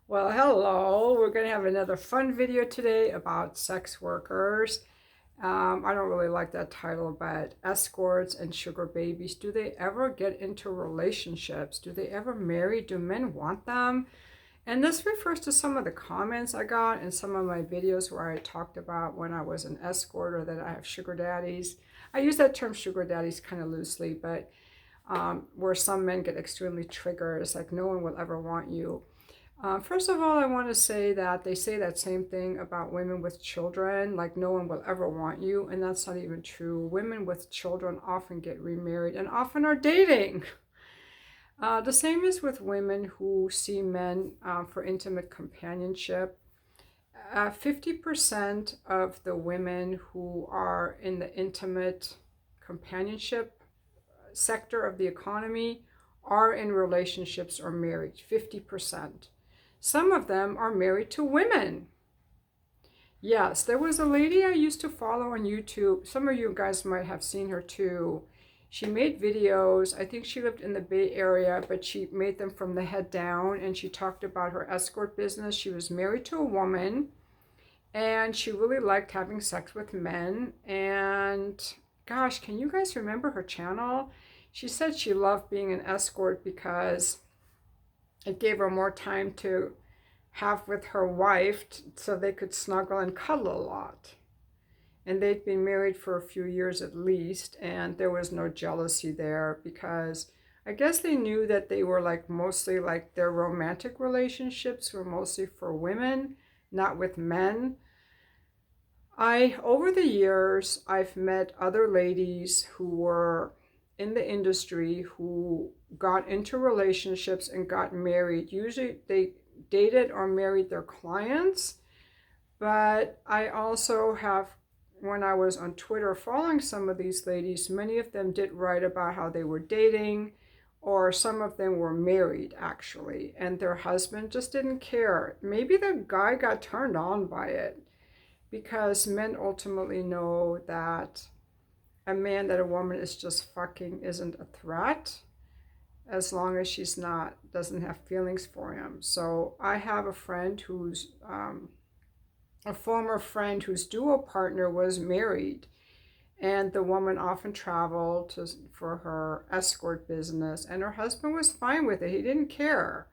Well, hello. We're going to have another fun video today about sex workers. I don't really like that title, but escorts and sugar babies. Do they ever get into relationships? Do they ever marry? Do men want them? And this refers to some of the comments I got in some of my videos where I talked about when I was an escort or that I have sugar daddies. I use that term sugar daddies kind of loosely, but where some men get extremely triggered. It's like no one will ever want you. First of all, I want to say that they say that same thing about women with children, like no one will ever want you, and that's not even true. Women with children often get remarried and often are dating. The same is with women who see men for intimate companionship. 50% of the women who are in the intimate companionship sector of the economy are in relationships or marriage. 50%. Some of them are married to women. Yes, there was a lady I used to follow on YouTube. Some of you guys might have seen her too. She made videos. I think she lived in the Bay Area, but she made them from the head down, and she talked about her escort business. She was married to a woman, and she really liked having sex with men. And gosh, can you guys remember her channel? She said she loved being an escort because it gave her more time to have with her wife so they could snuggle and cuddle a lot. And they'd been married for a few years at least, and there was no jealousy there because I guess they knew that they were like mostly like their romantic relationships were mostly for women, not with men. Over the years, I've met other ladies who were in the industry who got into relationships and got married. Usually they dated or married their clients, but I also have, when I was on Twitter following some of these ladies, many of them did write about how they were dating, or some of them were married actually, and their husband just didn't care. Maybe the guy got turned on by it because men ultimately know that a man that a woman is just fucking isn't a threat as long as she's not doesn't have feelings for him. So I have a friend who's a former friend whose dual partner was married, and the woman often traveled for her escort business, and her husband was fine with it. He didn't care.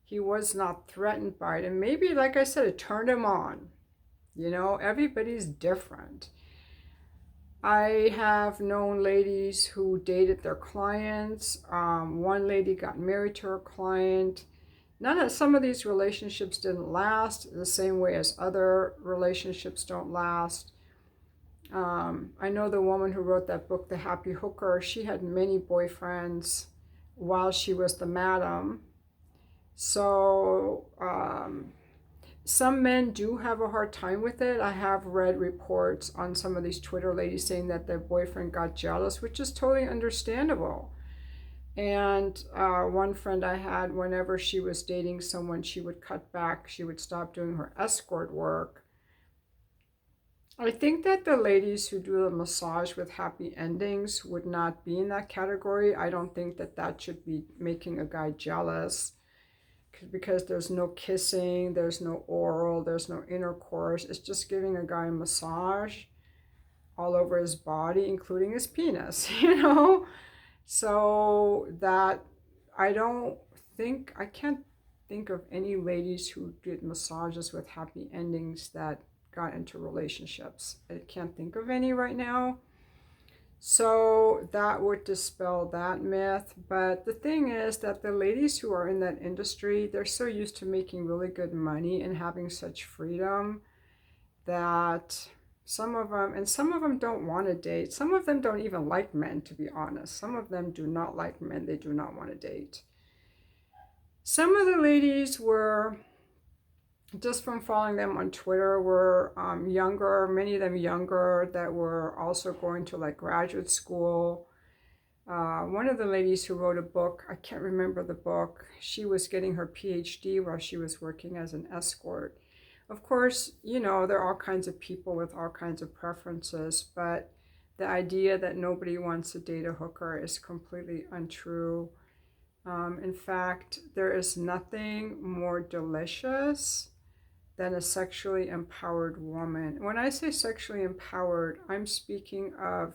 He was not threatened by it, and maybe, like I said, it turned him on. You know, everybody's different. I have known ladies who dated their clients. One lady got married to her client. Some of these relationships didn't last the same way as other relationships don't last. I know the woman who wrote that book, The Happy Hooker. She had many boyfriends while she was the madam. So some men do have a hard time with it. I have read reports on some of these Twitter ladies saying that their boyfriend got jealous, which is totally understandable. And one friend I had, whenever she was dating someone, she would cut back, she would stop doing her escort work. I think that the ladies who do the massage with happy endings would not be in that category. I don't think that that should be making a guy jealous because there's no kissing, there's no oral, there's no intercourse. It's just giving a guy a massage all over his body, including his penis, you know? So that I can't think of any ladies who did massages with happy endings that got into relationships. I can't think of any right now. So that would dispel that myth. But the thing is that the ladies who are in that industry, they're so used to making really good money and having such freedom that some of them don't want to date. Some of them don't even like men, to be honest. Some of them do not like men. They do not want to date. Some of the ladies were, just from following them on Twitter, were younger, many of them younger, that were also going to like graduate school. One of the ladies who wrote a book, I can't remember the book, she was getting her PhD while she was working as an escort. Of course, you know, there are all kinds of people with all kinds of preferences, but the idea that nobody wants to date a hooker is completely untrue. In fact, there is nothing more delicious than a sexually empowered woman. When I say sexually empowered, I'm speaking of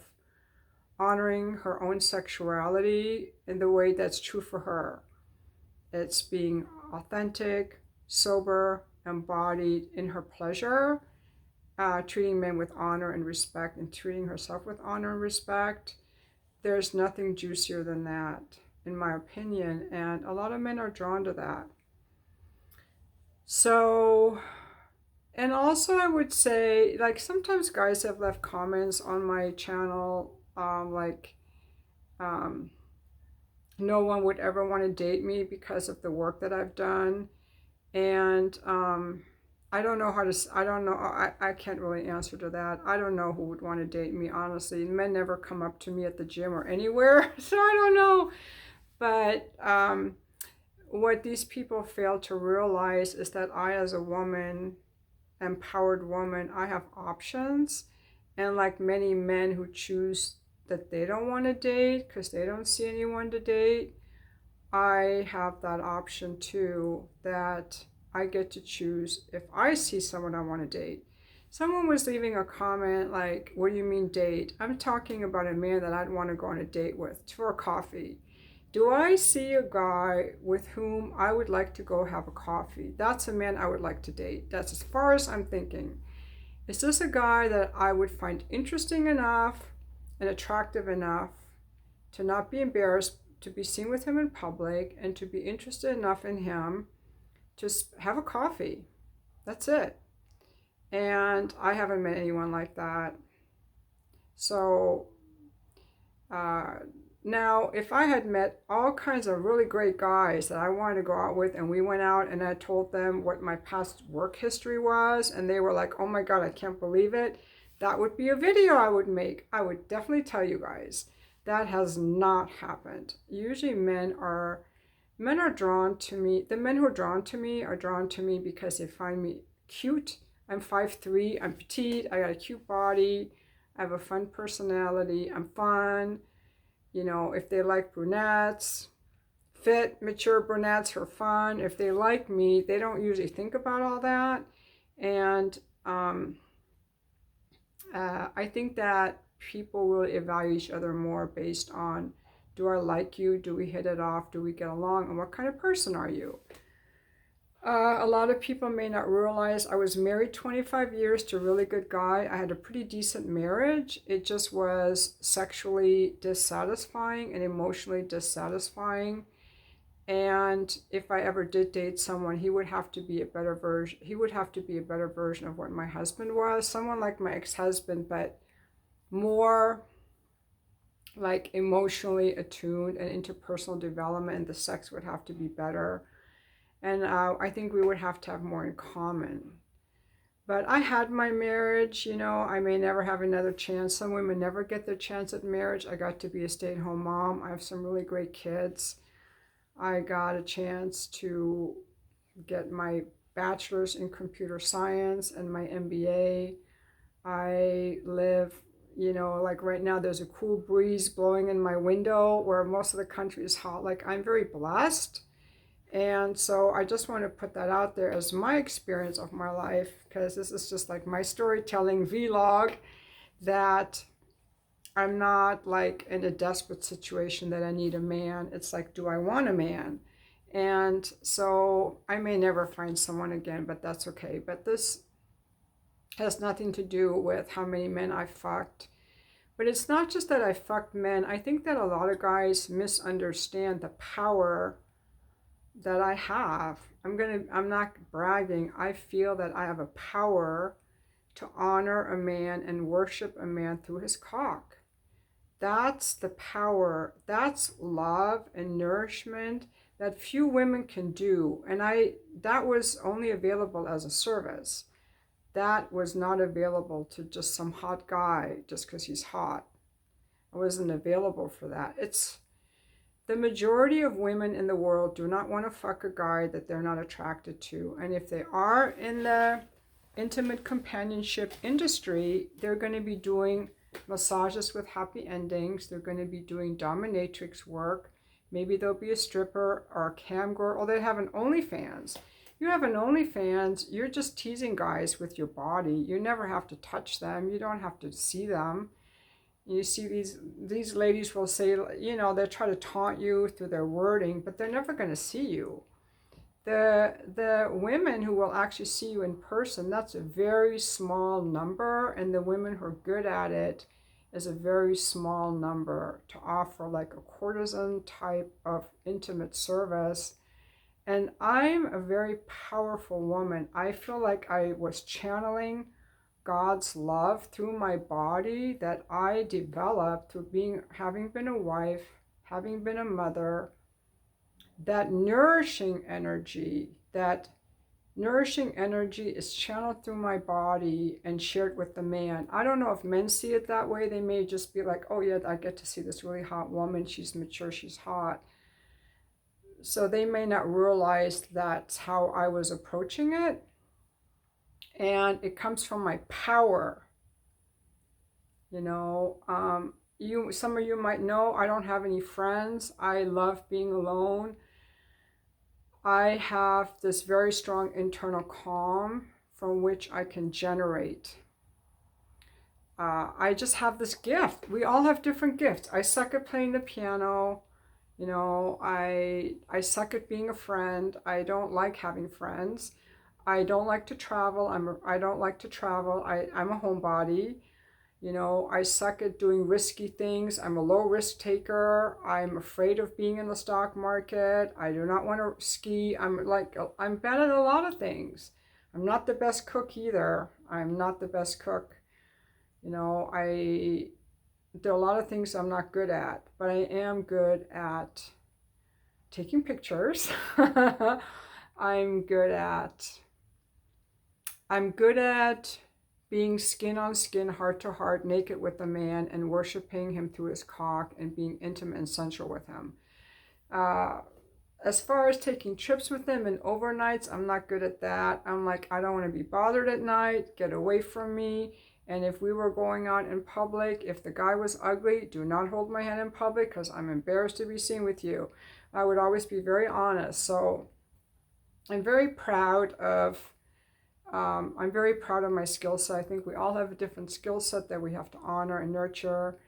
honoring her own sexuality in the way that's true for her. It's being authentic, sober, embodied in her pleasure, treating men with honor and respect, and treating herself with honor and respect. There's nothing juicier than that, in my opinion, and a lot of men are drawn to that. So, and also I would say, like, sometimes guys have left comments on my channel, um, no one would ever want to date me because of the work that I've done. And I don't know how to, I don't know, I can't really answer to that. I don't know who would want to date me, honestly. Men never come up to me at the gym or anywhere, so I don't know. But what these people fail to realize is that I, as a woman, empowered woman, I have options. And like many men who choose that they don't want to date because they don't see anyone to date, I have that option too, that I get to choose if I see someone I want to date. Someone was leaving a comment like, what do you mean date? I'm talking about a man that I'd want to go on a date with for a coffee. Do I see a guy with whom I would like to go have a coffee? That's a man I would like to date. That's as far as I'm thinking. Is this a guy that I would find interesting enough and attractive enough to not be embarrassed to be seen with him in public and to be interested enough in him to have a coffee? That's it. And I haven't met anyone like that. So now, if I had met all kinds of really great guys that I wanted to go out with, and we went out and I told them what my past work history was, and they were like, oh my God, I can't believe it, that would be a video I would make. I would definitely tell you guys. That has not happened. Usually men are drawn to me. The men who are drawn to me because they find me cute. I'm 5'3", I'm petite, I got a cute body, I have a fun personality, I'm fun. You know, if they like brunettes, fit, mature brunettes who are fun, if they like me, they don't usually think about all that. And I think that people will evaluate each other more based on, do I like you? Do we hit it off? Do we get along? And what kind of person are you? A lot of people may not realize I was married 25 years to a really good guy. I had a pretty decent marriage. It just was sexually dissatisfying and emotionally dissatisfying. And if I ever did date someone, he would have to be a better version. He would have to be a better version of what my husband was. Someone like my ex-husband, but more like emotionally attuned and interpersonal development, and the sex would have to be better. And I think we would have to have more in common. But I had my marriage, you know, I may never have another chance. Some women never get their chance at marriage. I got to be a stay-at-home mom. I have some really great kids. I got a chance to get my bachelor's in computer science and my MBA. I live, you know, like right now there's a cool breeze blowing in my window where most of the country is hot. Like, I'm very blessed. And so I just want to put that out there as my experience of my life, because this is just like my storytelling vlog, that I'm not like in a desperate situation that I need a man. It's like, do I want a man? And so I may never find someone again, but that's okay. But this has nothing to do with how many men I fucked. But it's not just that I fucked men. I think that a lot of guys misunderstand the power that I have. I'm not bragging. I feel that I have a power to honor a man and worship a man through his cock. That's the power. That's love and nourishment that few women can do. And that was only available as a service. That was not available to just some hot guy just because he's hot. I wasn't available for that. The majority of women in the world do not want to fuck a guy that they're not attracted to. And if they are in the intimate companionship industry, they're going to be doing massages with happy endings. They're going to be doing dominatrix work, Maybe they'll be a stripper or a cam girl, or they have an OnlyFans. You have an OnlyFans, you're just teasing guys with your body. You never have to touch them. You don't have to see them. You see these ladies will say, you know, they try to taunt you through their wording, but they're never going to see you. The women who will actually see you in person, that's a very small number, and the women who are good at it is a very small number to offer like a courtesan type of intimate service. And I'm a very powerful woman. I feel like I was channeling God's love through my body that I developed through having been a wife, having been a mother. That nourishing energy is channeled through my body and shared with the man. I don't know if men see it that way. They may just be like, oh yeah, I get to see this really hot woman. She's mature, she's hot. So they may not realize that's how I was approaching it. And it comes from my power. You know, some of you might know I don't have any friends. I love being alone. I have this very strong internal calm from which I can generate. I just have this gift. We all have different gifts. I suck at playing the piano. You know, I suck at being a friend. I don't like having friends. I don't like to travel. I don't like to travel. I'm a homebody. You know, I suck at doing risky things. I'm a low risk taker. I'm afraid of being in the stock market. I do not want to ski. I'm bad at a lot of things. I'm not the best cook either. I'm not the best cook. You know, there are a lot of things I'm not good at, but I am good at taking pictures. I'm good at being skin on skin, heart to heart, naked with a man and worshiping him through his cock and being intimate and sensual with him. As far as taking trips with him and overnights, I'm not good at that. I'm like, I don't want to be bothered at night, get away from me. And if we were going out in public, if the guy was ugly, do not hold my hand in public because I'm embarrassed to be seen with you. I would always be very honest. So I'm very proud of my skill set. I think we all have a different skill set that we have to honor and nurture.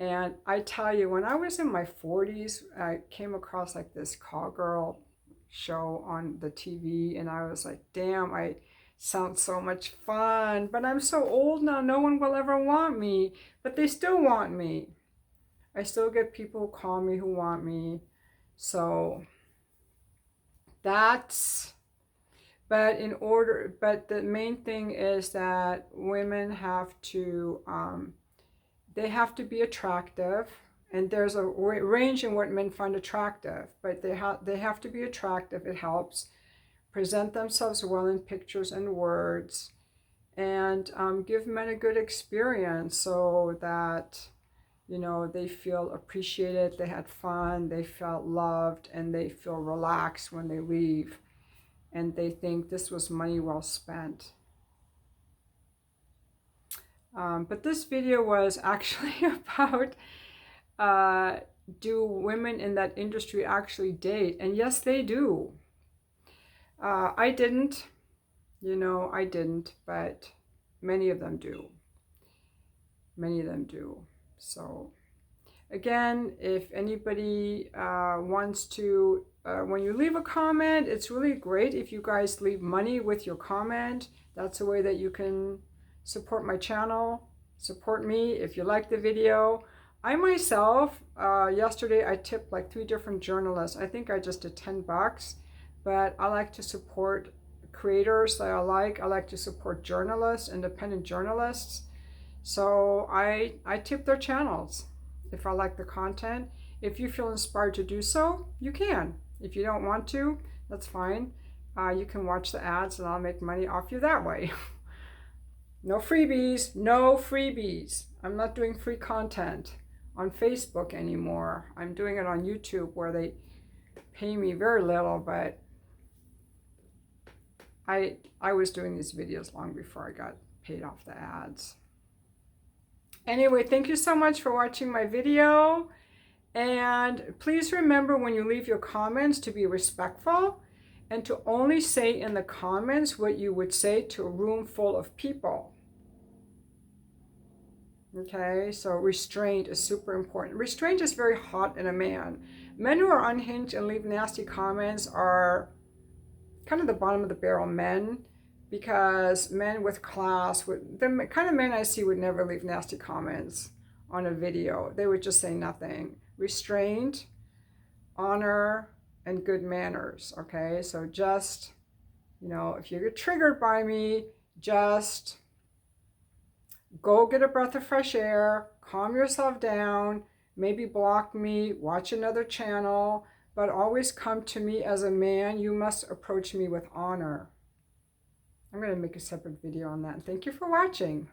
And I tell you, when I was in my 40s, I came across like this call girl show on the TV, and I was like, damn, I sound so much fun, but I'm so old now, no one will ever want me, but they still want me. I still get people who call me who want me. So that's... But the main thing is that women have to, they have to be attractive, and there's a range in what men find attractive, but they have to be attractive. It helps present themselves well in pictures and words, and give men a good experience so that, you know, they feel appreciated, they had fun, they felt loved, and they feel relaxed when they leave. And they think this was money well spent. But this video was actually about do women in that industry actually date? And yes, they do. I didn't, but many of them do. Many of them do. So again, if anybody wants to, when you leave a comment, it's really great if you guys leave money with your comment. That's a way that you can support my channel, support me if you like the video. I myself, yesterday I tipped like 3 different journalists. I think I just did $10, but I like to support creators that I like to support journalists, independent journalists. So I tip their channels if I like the content. If you feel inspired to do so, you can. If you don't want to, that's fine. You can watch the ads and I'll make money off you that way. No freebies, no freebies. I'm not doing free content on Facebook anymore. I'm doing it on YouTube where they pay me very little, but I was doing these videos long before I got paid off the ads. Anyway, thank you so much for watching my video. And please remember when you leave your comments to be respectful and to only say in the comments what you would say to a room full of people. Okay, so restraint is super important. Restraint is very hot in a man. Men who are unhinged and leave nasty comments are kind of the bottom of the barrel men, because men with class, the kind of men I see would never leave nasty comments on a video. They would just say nothing. Restraint, honor, and good manners. Okay, so just, you know, if you get triggered by me, just go get a breath of fresh air, calm yourself down, maybe block me, watch another channel, but always come to me as a man. You must approach me with honor. I'm going to make a separate video on that. Thank you for watching.